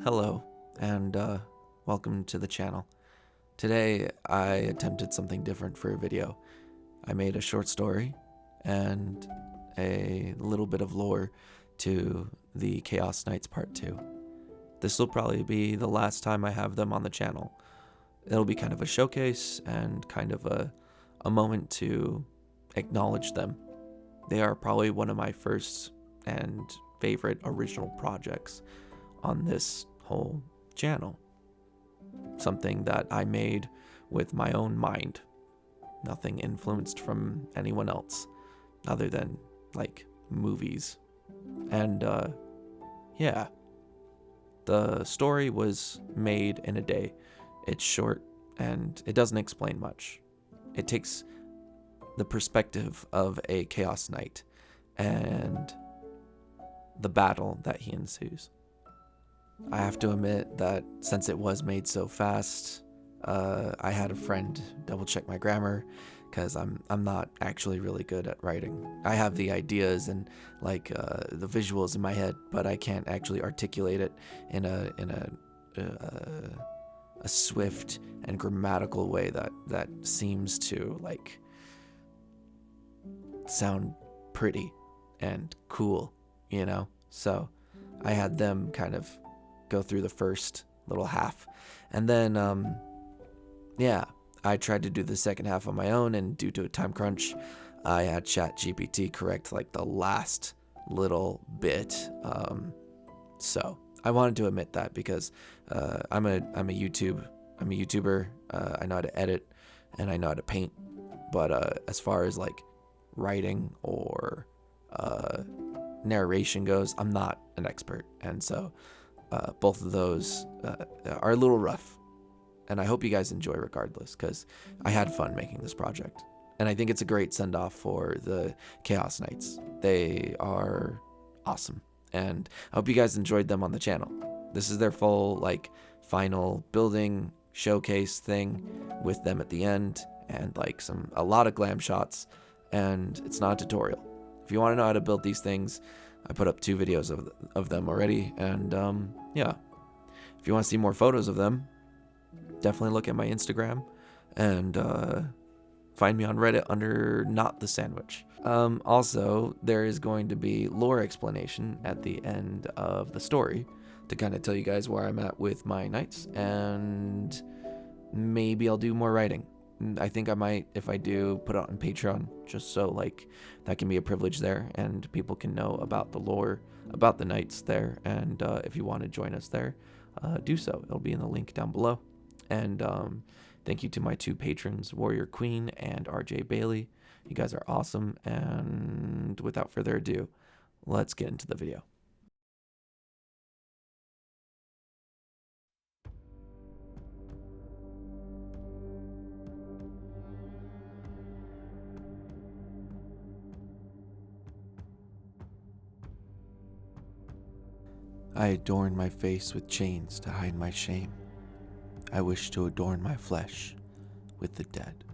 Hello, and welcome to the channel. Today, I attempted something different for a video. I made a short story and a little bit of lore to the Chaos Knights Part 2. This will probably be the last time I have them on the channel. It'll be kind of a showcase and kind of a moment to acknowledge them. They are probably one of my first and favorite original projects on this whole channel. Something that I made with my own mind. Nothing influenced from anyone else other than like movies. And yeah, the story was made in a day. It's short and it doesn't explain much. It takes the perspective of a Chaos Knight and the battle that he ensues. I have to admit that since it was made so fast, I had a friend double check my grammar because I'm not actually really good at writing. I have the ideas and the visuals in my head, but I can't actually articulate it in a swift and grammatical way that seems to like sound pretty and cool, you know? So I had them kind of go through the first little half. And then, I tried to do the second half on my own, and due to a time crunch, I had ChatGPT correct like the last little bit. So I wanted to admit that because I'm a YouTuber. I know how to edit and I know how to paint, but as far as like writing or narration goes, I'm not an expert, and so both of those are a little rough. And I hope you guys enjoy regardless, because I had fun making this project. And I think it's a great send-off for the Chaos Knights. They are awesome. And I hope you guys enjoyed them on the channel. This is their full, like, final building showcase thing with them at the end. And, like, a lot of glam shots. And it's not a tutorial. If you want to know how to build these things, I put up 2 videos of them already. And, yeah. If you want to see more photos of them, definitely look at my Instagram and find me on Reddit under Not the Sandwich. Also, there is going to be lore explanation at the end of the story to kind of tell you guys where I'm at with my knights, and maybe I'll do more writing. I think I might, if I do, put it on Patreon, just so like that can be a privilege there and people can know about the lore, about the knights there. And if you want to join us there, do so. It'll be in the link down below. And thank you to my 2 patrons, Warrior Queen and RJ Bailey. You guys are awesome. And without further ado, let's get into the video. I adorn my face with chains to hide my shame. I wish to adorn my flesh with the dead.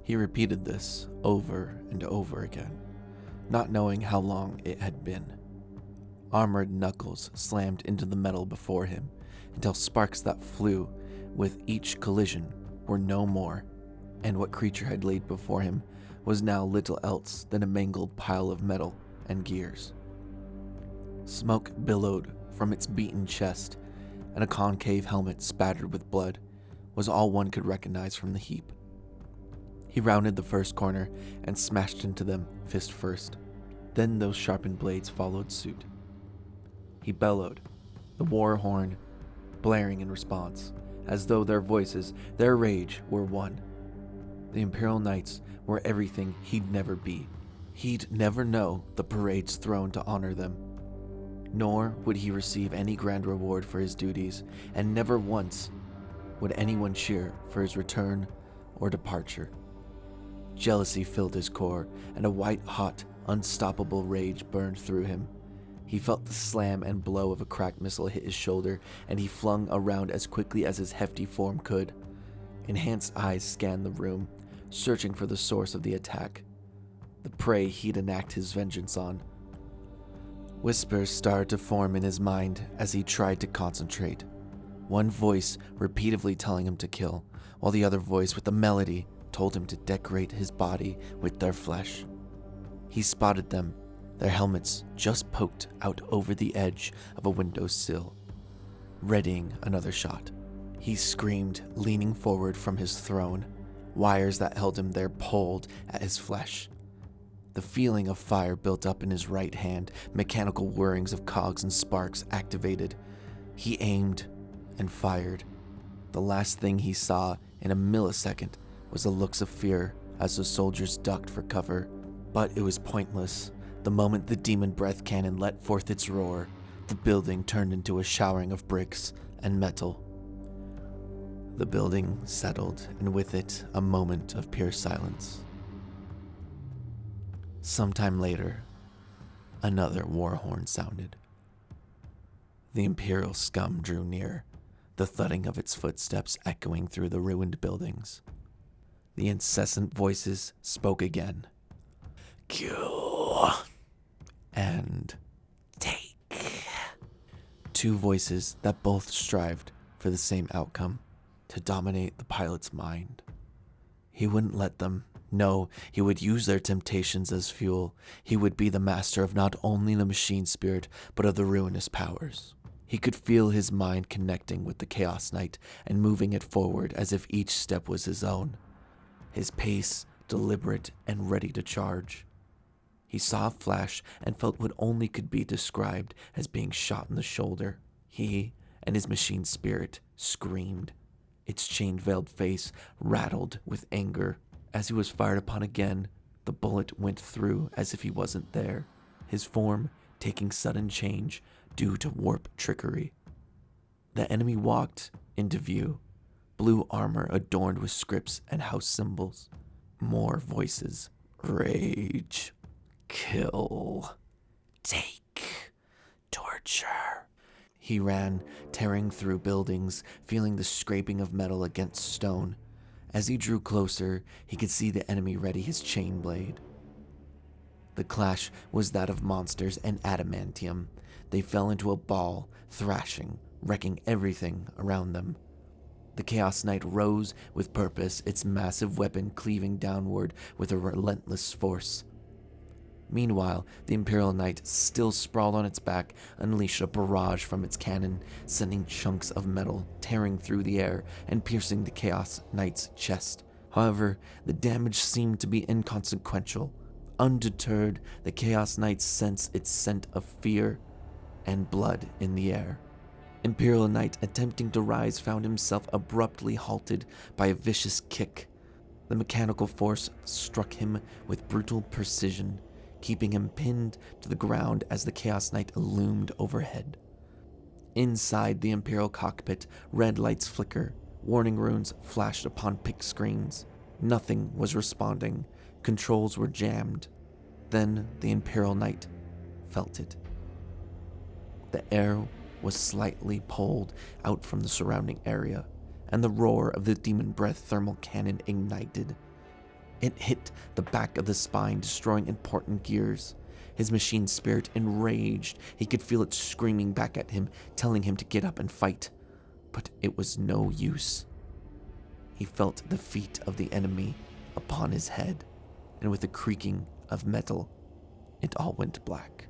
He repeated this over and over again, not knowing how long it had been. Armored knuckles slammed into the metal before him until sparks that flew with each collision were no more, and what creature had laid before him was now little else than a mangled pile of metal and gears. Smoke billowed from its beaten chest, and a concave helmet spattered with blood was all one could recognize from the heap. He rounded the first corner and smashed into them fist first. Then those sharpened blades followed suit. He bellowed, the war horn blaring in response, as though their voices, their rage, were one. The Imperial Knights were everything he'd never be. He'd never know the parades thrown to honor them. Nor would he receive any grand reward for his duties, and never once would anyone cheer for his return or departure. Jealousy filled his core, and a white-hot, unstoppable rage burned through him. He felt the slam and blow of a cracked missile hit his shoulder, and he flung around as quickly as his hefty form could. Enhanced eyes scanned the room, searching for the source of the attack, the prey he'd enact his vengeance on. Whispers started to form in his mind as he tried to concentrate. One voice repeatedly telling him to kill, while the other voice with a melody told him to decorate his body with their flesh. He spotted them, their helmets just poked out over the edge of a windowsill, readying another shot. He screamed, leaning forward from his throne, wires that held him there pulled at his flesh. The feeling of fire built up in his right hand, mechanical whirrings of cogs and sparks activated. He aimed and fired. The last thing he saw in a millisecond was the looks of fear as the soldiers ducked for cover. But it was pointless. The moment the demon breath cannon let forth its roar, the building turned into a showering of bricks and metal. The building settled, and with it, a moment of pure silence. Sometime later, another war horn sounded. The Imperial scum drew near, the thudding of its footsteps echoing through the ruined buildings. The incessant voices spoke again. Kill and take. Two voices that both strived for the same outcome, to dominate the pilot's mind. He wouldn't let them. No, he would use their temptations as fuel. He would be the master of not only the machine spirit, but of the ruinous powers. He could feel his mind connecting with the Chaos Knight and moving it forward as if each step was his own. His pace, deliberate and ready to charge. He saw a flash and felt what only could be described as being shot in the shoulder. He and his machine spirit screamed. Its chain-veiled face rattled with anger. As he was fired upon again, the bullet went through as if he wasn't there, his form taking sudden change due to warp trickery. The enemy walked into view, blue armor adorned with scripts and house symbols. More voices. Rage. Kill. Take. Torture. He ran, tearing through buildings, feeling the scraping of metal against stone. As he drew closer, he could see the enemy ready his chain blade. The clash was that of monsters and adamantium. They fell into a ball, thrashing, wrecking everything around them. The Chaos Knight rose with purpose, its massive weapon cleaving downward with a relentless force. Meanwhile, the Imperial Knight, still sprawled on its back, unleashed a barrage from its cannon, sending chunks of metal tearing through the air and piercing the Chaos Knight's chest. However, the damage seemed to be inconsequential. Undeterred, the Chaos Knight sensed its scent of fear and blood in the air. Imperial Knight, attempting to rise, found himself abruptly halted by a vicious kick. The mechanical force struck him with brutal precision, keeping him pinned to the ground as the Chaos Knight loomed overhead. Inside the Imperial cockpit, red lights flicker, warning runes flashed upon pick screens. Nothing was responding. Controls were jammed. Then the Imperial Knight felt it. The air was slightly pulled out from the surrounding area, and the roar of the demon breath thermal cannon ignited. It hit the back of the spine, destroying important gears. His machine spirit enraged. He could feel it screaming back at him, telling him to get up and fight. But it was no use. He felt the feet of the enemy upon his head, and with a creaking of metal, it all went black.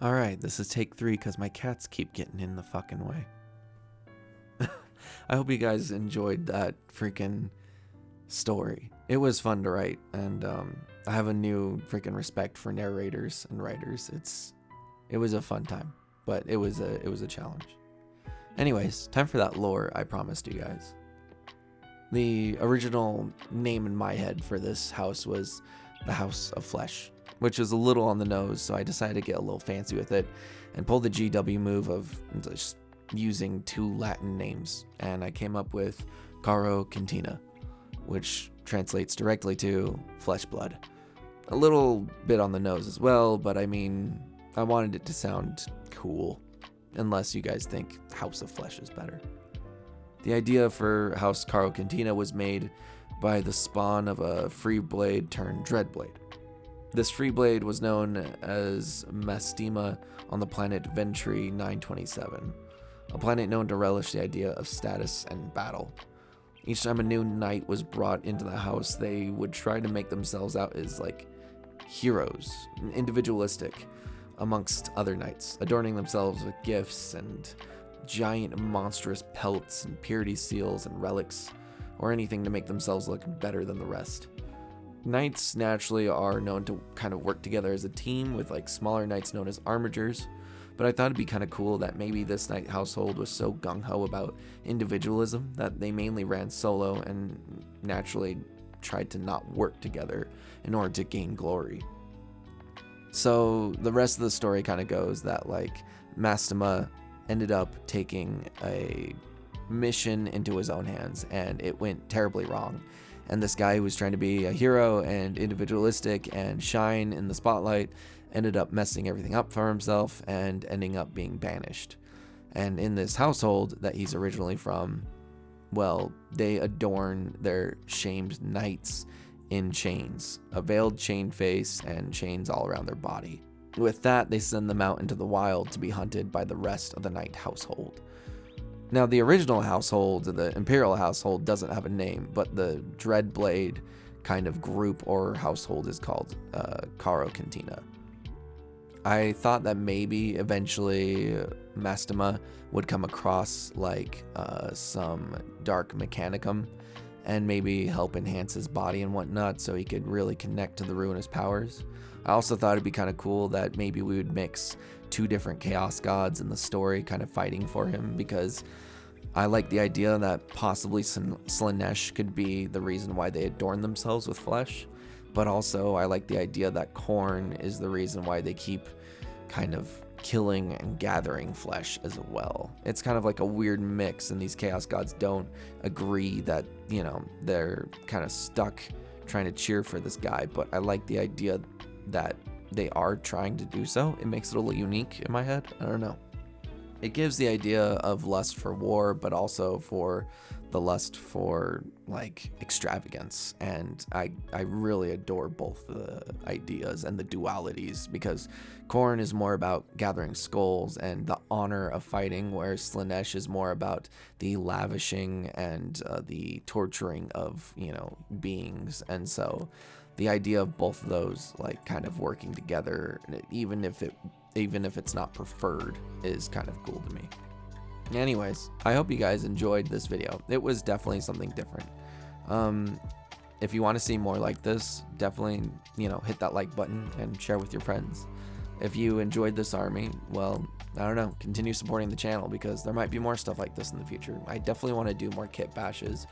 Alright, this is take 3 because my cats keep getting in the fucking way. I hope you guys enjoyed that freaking story. It was fun to write, and I have a new freaking respect for narrators and writers. It was a fun time, but it was a challenge. Anyways, time for that lore I promised you guys. The original name in my head for this house was the House of Flesh, which was a little on the nose, so I decided to get a little fancy with it and pull the GW move of just using 2 Latin names, and I came up with Caro Cantina, which translates directly to flesh blood. A little bit on the nose as well, but I mean, I wanted it to sound cool, unless you guys think House of Flesh is better. The idea for House Caro Cantina was made by the spawn of a Freeblade turned Dreadblade. This Freeblade was known as Mastema on the planet Venturi 927, a planet known to relish the idea of status and battle. Each time a new knight was brought into the house, they would try to make themselves out as like heroes, individualistic amongst other knights, adorning themselves with gifts and giant monstrous pelts and purity seals and relics, or anything to make themselves look better than the rest. Knights naturally are known to kind of work together as a team, with like smaller knights known as armigers, but I thought it'd be kind of cool that maybe this knight household was so gung-ho about individualism that they mainly ran solo and naturally tried to not work together in order to gain glory. So the rest of the story kind of goes that like Mastema ended up taking a mission into his own hands, and it went terribly wrong. And this guy who was trying to be a hero and individualistic and shine in the spotlight ended up messing everything up for himself and ending up being banished. And in this household that he's originally from, well, they adorn their shamed knights in chains, a veiled chain face and chains all around their body. With that, they send them out into the wild to be hunted by the rest of the knight household. Now, the original household, the Imperial household, doesn't have a name, but the Dreadblade kind of group or household is called Caro Cantina. I thought that maybe eventually Mastema would come across like some dark mechanicum and maybe help enhance his body and whatnot so he could really connect to the ruinous powers. I also thought it'd be kind of cool that maybe we would mix two different chaos gods in the story kind of fighting for him, because I like the idea that possibly Slaanesh could be the reason why they adorn themselves with flesh, but also I like the idea that Khorne is the reason why they keep kind of killing and gathering flesh as well. It's kind of like a weird mix, and these chaos gods don't agree that, you know, they're kind of stuck trying to cheer for this guy, but I like the idea that they are trying to do so. It makes it a little unique in my head. I don't know. It gives the idea of lust for war, but also for the lust for like extravagance. And I really adore both the ideas and the dualities, because Khorne is more about gathering skulls and the honor of fighting, whereas Slaanesh is more about the lavishing and the torturing of, you know, beings. And so the idea of both of those like kind of working together, even if it's not preferred, is kind of cool to me. Anyways, I hope you guys enjoyed this video. It was definitely something different. If you want to see more like this, definitely, you know, hit that like button and share with your friends. If you enjoyed this army, well, I don't know, continue supporting the channel, because there might be more stuff like this in the future. I definitely want to do more kit bashes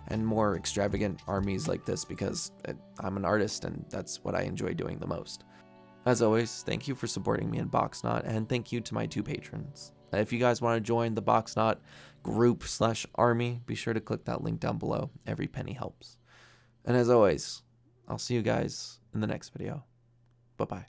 and more extravagant armies like this, because I'm an artist and that's what I enjoy doing the most. As always, thank you for supporting me in Boxnot, and thank you to my 2 patrons. If you guys want to join the Boxnot group/army, be sure to click that link down below. Every penny helps. And as always, I'll see you guys in the next video. Bye-bye.